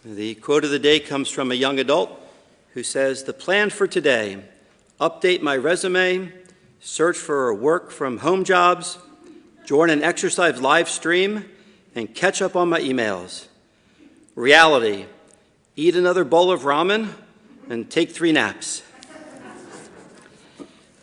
The quote of the day comes from a young adult who says, "The plan for today: update my resume, search for work from home jobs, join an exercise live stream, and catch up on my emails. Reality: eat another bowl of ramen and take 3 naps."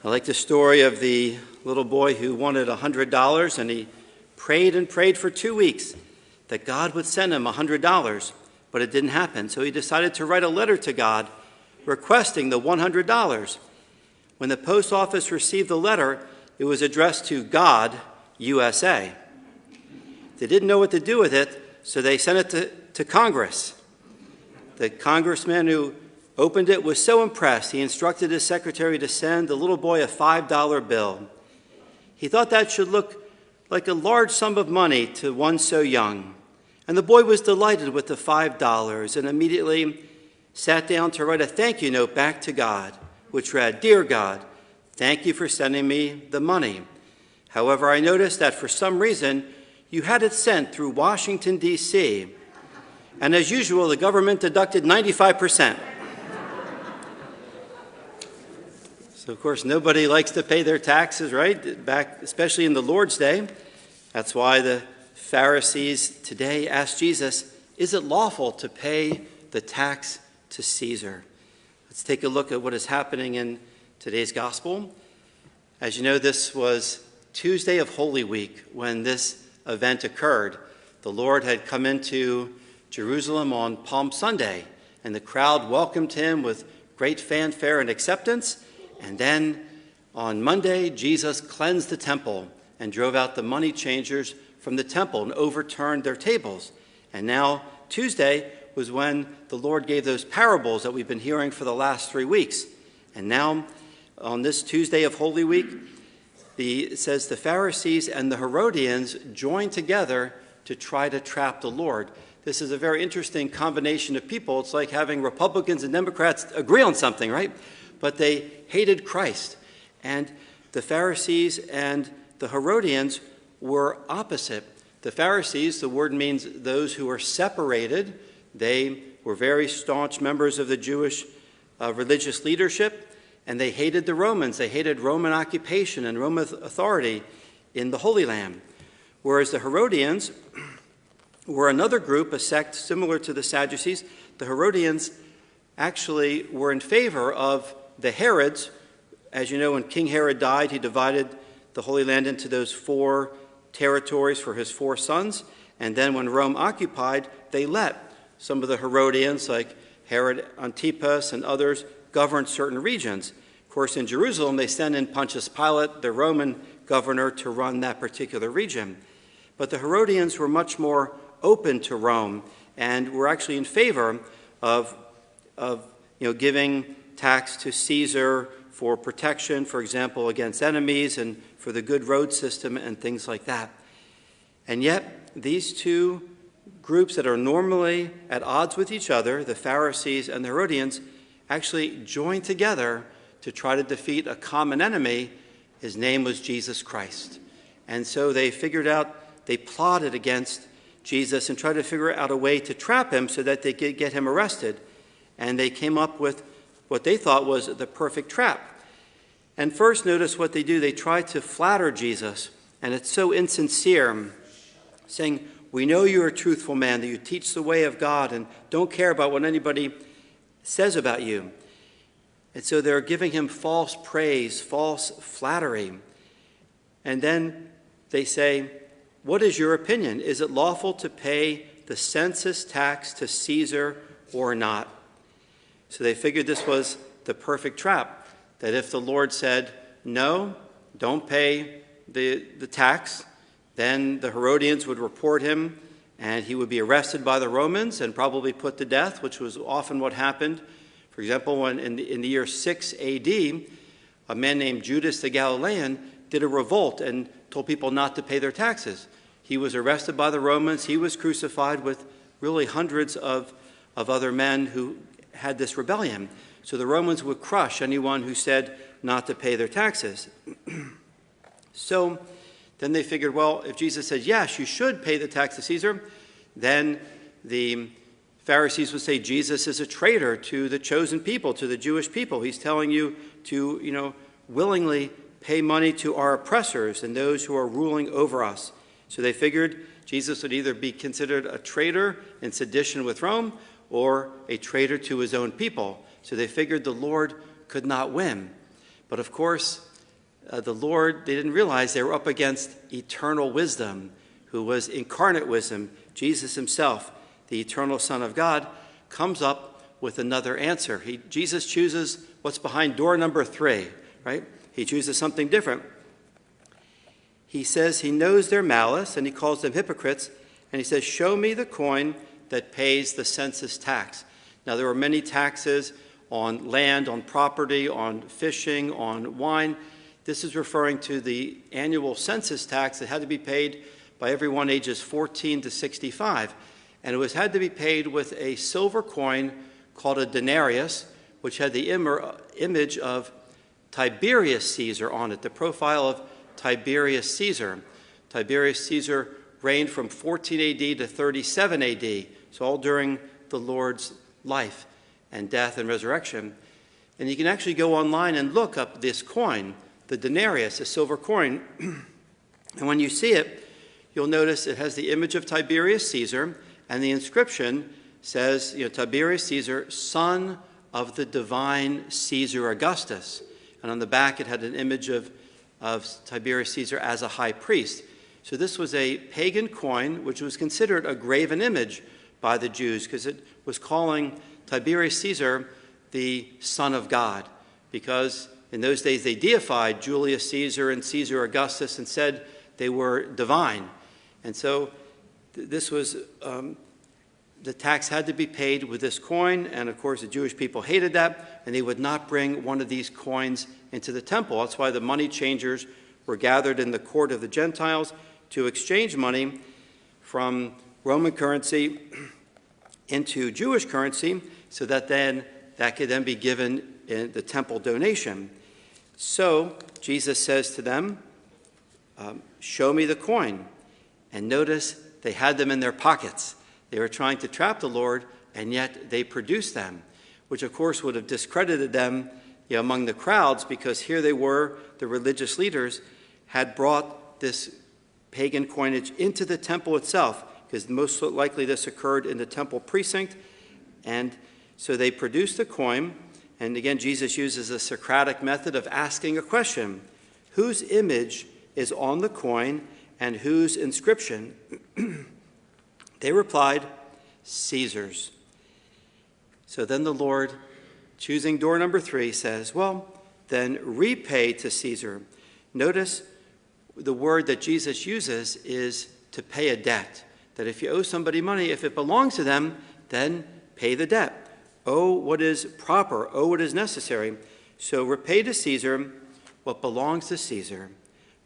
I like the story of the little boy who wanted $100, and he prayed and prayed for 2 weeks that God would send him $100. But it didn't happen, so he decided to write a letter to God requesting the $100. When the post office received the letter, it was addressed to God, USA. They didn't know what to do with it, so they sent it to Congress. The congressman who opened it was so impressed, he instructed his secretary to send the little boy a $5 bill. He thought that should look like a large sum of money to one so young. And the boy was delighted with the $5 and immediately sat down to write a thank you note back to God, which read, "Dear God, thank you for sending me the money. However, I noticed that for some reason you had it sent through Washington, D.C. And as usual, the government deducted 95%. So, of course, nobody likes to pay their taxes, right? Back, especially in the Lord's Day. That's why the Pharisees today asked Jesus, "Is it lawful to pay the tax to Caesar?" Let's take a look at what is happening in today's gospel. As you know, this was Tuesday of Holy Week when this event occurred. The Lord had come into Jerusalem on Palm Sunday, and the crowd welcomed him with great fanfare and acceptance. And then on Monday, Jesus cleansed the temple and drove out the money changers from the temple and overturned their tables. And now Tuesday was when the Lord gave those parables that we've been hearing for the last 3 weeks. And now on this Tuesday of Holy Week, it says the Pharisees and the Herodians joined together to try to trap the Lord. This is a very interesting combination of people. It's like having Republicans and Democrats agree on something, right? But they hated Christ. And the Pharisees and the Herodians were opposite. The Pharisees, the word means those who were separated. They were very staunch members of the Jewish religious leadership, and they hated the Romans. They hated Roman occupation and Roman authority in the Holy Land. Whereas the Herodians were another group, a sect similar to the Sadducees. The Herodians actually were in favor of the Herods. As you know, when King Herod died, he divided the Holy Land into those 4 territories for his 4 sons. And then when Rome occupied, they let some of the Herodians, like Herod Antipas and others, govern certain regions. Of course, in Jerusalem, they sent in Pontius Pilate, the Roman governor, to run that particular region. But the Herodians were much more open to Rome and were actually in favor of giving tax to Caesar for protection, for example, against enemies and for the good road system and things like that. And yet, these 2 groups that are normally at odds with each other, the Pharisees and the Herodians, actually joined together to try to defeat a common enemy. His name was Jesus Christ. And so they plotted against Jesus and tried to figure out a way to trap him so that they could get him arrested. And they came up with what they thought was the perfect trap. And first, notice what they do. They try to flatter Jesus, and it's so insincere, saying, "We know you're a truthful man, that you teach the way of God and don't care about what anybody says about you." And so they're giving him false praise, false flattery. And then they say, "What is your opinion? Is it lawful to pay the census tax to Caesar or not?" So they figured this was the perfect trap, that if the Lord said, "No, don't pay the tax," then the Herodians would report him, and he would be arrested by the Romans and probably put to death, which was often what happened. For example, when in the year 6 AD, a man named Judas the Galilean did a revolt and told people not to pay their taxes. He was arrested by the Romans. He was crucified with really hundreds of other men who had this rebellion. So the Romans would crush anyone who said not to pay their taxes. So then they figured, well, if Jesus said, yes, you should pay the tax to Caesar, then the Pharisees would say Jesus is a traitor to the chosen people, to the Jewish people. He's telling you to, willingly pay money to our oppressors and those who are ruling over us. So they figured Jesus would either be considered a traitor in sedition with Rome or a traitor to his own people. So they figured the Lord could not win. But of course, the Lord, they didn't realize they were up against eternal wisdom, who was incarnate wisdom. Jesus himself, the eternal Son of God, comes up with another answer. Jesus chooses what's behind door number 3, right? He chooses something different. He says he knows their malice, and he calls them hypocrites, and he says, show me the coin that pays the census tax. Now, there were many taxes on land, on property, on fishing, on wine. This is referring to the annual census tax that had to be paid by everyone ages 14 to 65. And it had to be paid with a silver coin called a denarius, which had the image of Tiberius Caesar on it, the profile of Tiberius Caesar. Tiberius Caesar reigned from 14 AD to 37 AD, so all during the Lord's life and death and resurrection. And you can actually go online and look up this coin, the denarius, a silver coin. And when you see it, you'll notice it has the image of Tiberius Caesar, and the inscription says, Tiberius Caesar, son of the divine Caesar Augustus. And on the back, it had an image of Tiberius Caesar as a high priest. So this was a pagan coin, which was considered a graven image by the Jews, because it was calling Tiberius Caesar the Son of God, because in those days they deified Julius Caesar and Caesar Augustus and said they were divine. And so this was, the tax had to be paid with this coin, and of course the Jewish people hated that, and they would not bring one of these coins into the temple. That's why the money changers were gathered in the court of the Gentiles to exchange money from Roman currency into Jewish currency, so that that could then be given in the temple donation. So Jesus says to them, show me the coin. And notice they had them in their pockets. They were trying to trap the Lord, and yet they produced them, which of course would have discredited them among the crowds, because here they were, the religious leaders had brought this pagan coinage into the temple itself, because most likely this occurred in the temple precinct. And so they produced the coin, and again Jesus uses a Socratic method of asking a question. Whose image is on the coin and whose inscription? They replied, Caesar's. So then the Lord, choosing door number 3, says, well, then repay to Caesar. Notice the word that Jesus uses is to pay a debt. That if you owe somebody money, if it belongs to them, then pay the debt. Owe what is proper, owe what is necessary. So repay to Caesar what belongs to Caesar,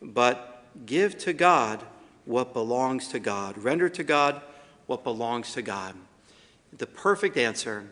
but give to God what belongs to God. Render to God what belongs to God. The perfect answer.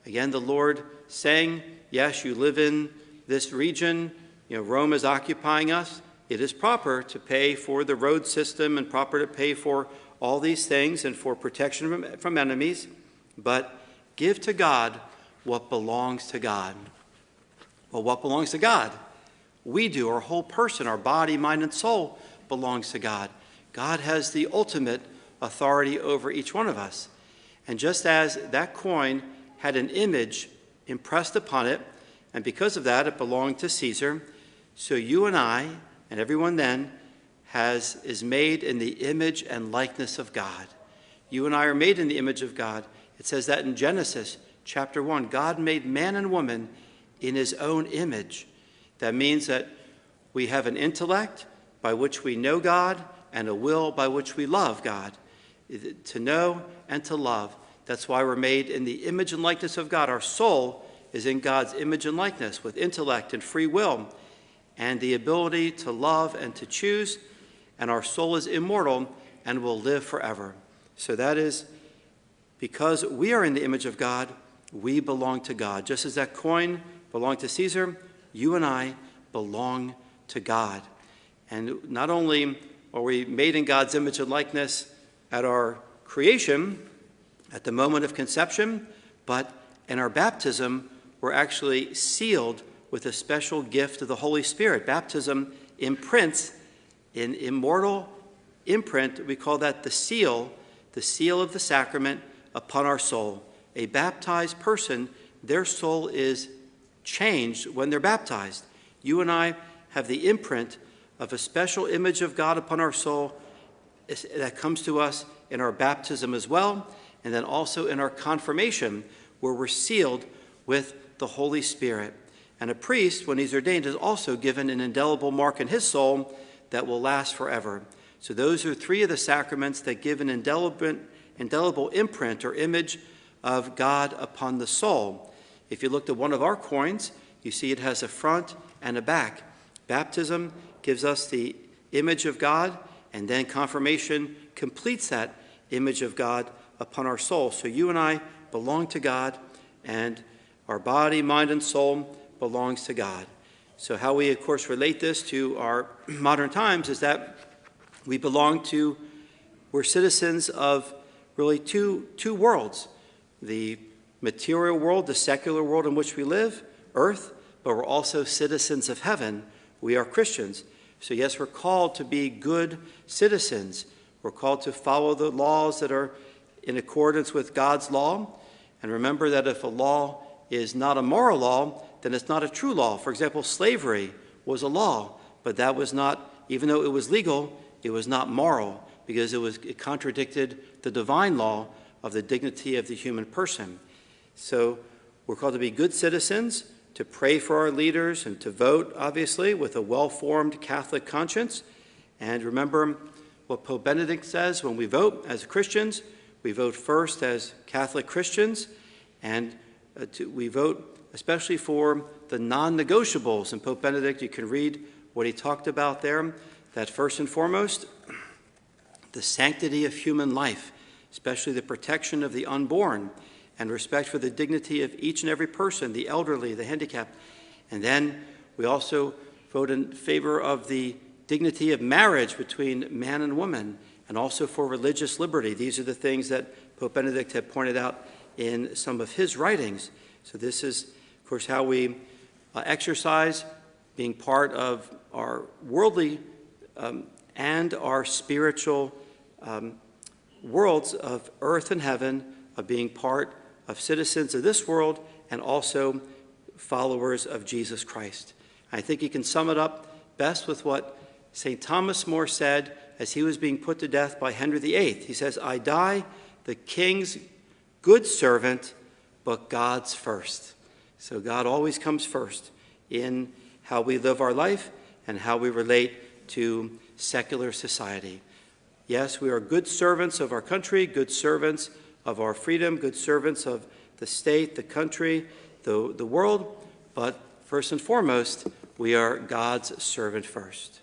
Again, the Lord saying, yes, you live in this region, Rome is occupying us. It is proper to pay for the road system and proper to pay for all these things and for protection from enemies, but give to God what belongs to God. Well, what belongs to God? We do. Our whole person, our body, mind, and soul belongs to God. God has the ultimate authority over each one of us. And just as that coin had an image impressed upon it, and because of that it belonged to Caesar, so you and I and everyone then is made in the image and likeness of God. You and I are made in the image of God. It says that in Genesis chapter 1, God made man and woman in his own image. That means that we have an intellect by which we know God and a will by which we love God. To know and to love. That's why we're made in the image and likeness of God. Our soul is in God's image and likeness with intellect and free will and the ability to love and to choose. And our soul is immortal and will live forever. So that is because we are in the image of God, we belong to God. Just as that coin belonged to Caesar, you and I belong to God. And not only are we made in God's image and likeness at our creation, at the moment of conception, but in our baptism, we're actually sealed with a special gift of the Holy Spirit. Baptism imprints an immortal imprint. We call that the seal of the sacrament upon our soul. A baptized person, their soul is changed when they're baptized. You and I have the imprint of a special image of God upon our soul that comes to us in our baptism as well, and then also in our confirmation, where we're sealed with the Holy Spirit. And a priest, when he's ordained, is also given an indelible mark in his soul that will last forever. So those are three of the sacraments that give an indelible imprint or image of God upon the soul. If you looked at one of our coins, you see it has a front and a back. Baptism gives us the image of God, and then confirmation completes that image of God upon our soul. So you and I belong to God, and our body, mind, and soul belongs to God. So how we, of course, relate this to our modern times is that we're citizens of really two worlds. The material world, the secular world in which we live, earth, but we're also citizens of heaven. We are Christians. So yes, we're called to be good citizens. We're called to follow the laws that are in accordance with God's law. And remember that if a law is not a moral law, then it's not a true law. For example, slavery was a law, but that was not, even though it was legal, it was not moral, because it contradicted the divine law of the dignity of the human person. So we're called to be good citizens, to pray for our leaders, and to vote, obviously, with a well-formed Catholic conscience. And remember what Pope Benedict says: when we vote as Christians, we vote first as Catholic Christians, and we vote especially for the non-negotiables. And Pope Benedict, you can read what he talked about there, that first and foremost, the sanctity of human life, especially the protection of the unborn, and respect for the dignity of each and every person, the elderly, the handicapped. And then we also vote in favor of the dignity of marriage between man and woman, and also for religious liberty. These are the things that Pope Benedict had pointed out in some of his writings. So this is, of course, how we exercise being part of our worldly and our spiritual worlds of earth and heaven, of being part of citizens of this world and also followers of Jesus Christ. I think you can sum it up best with what St. Thomas More said as he was being put to death by Henry VIII. He says, "I die the king's good servant, but God's first." So God always comes first in how we live our life and how we relate to secular society. Yes, we are good servants of our country, good servants of our freedom, good servants of the state, the country, the world, but first and foremost, we are God's servant first.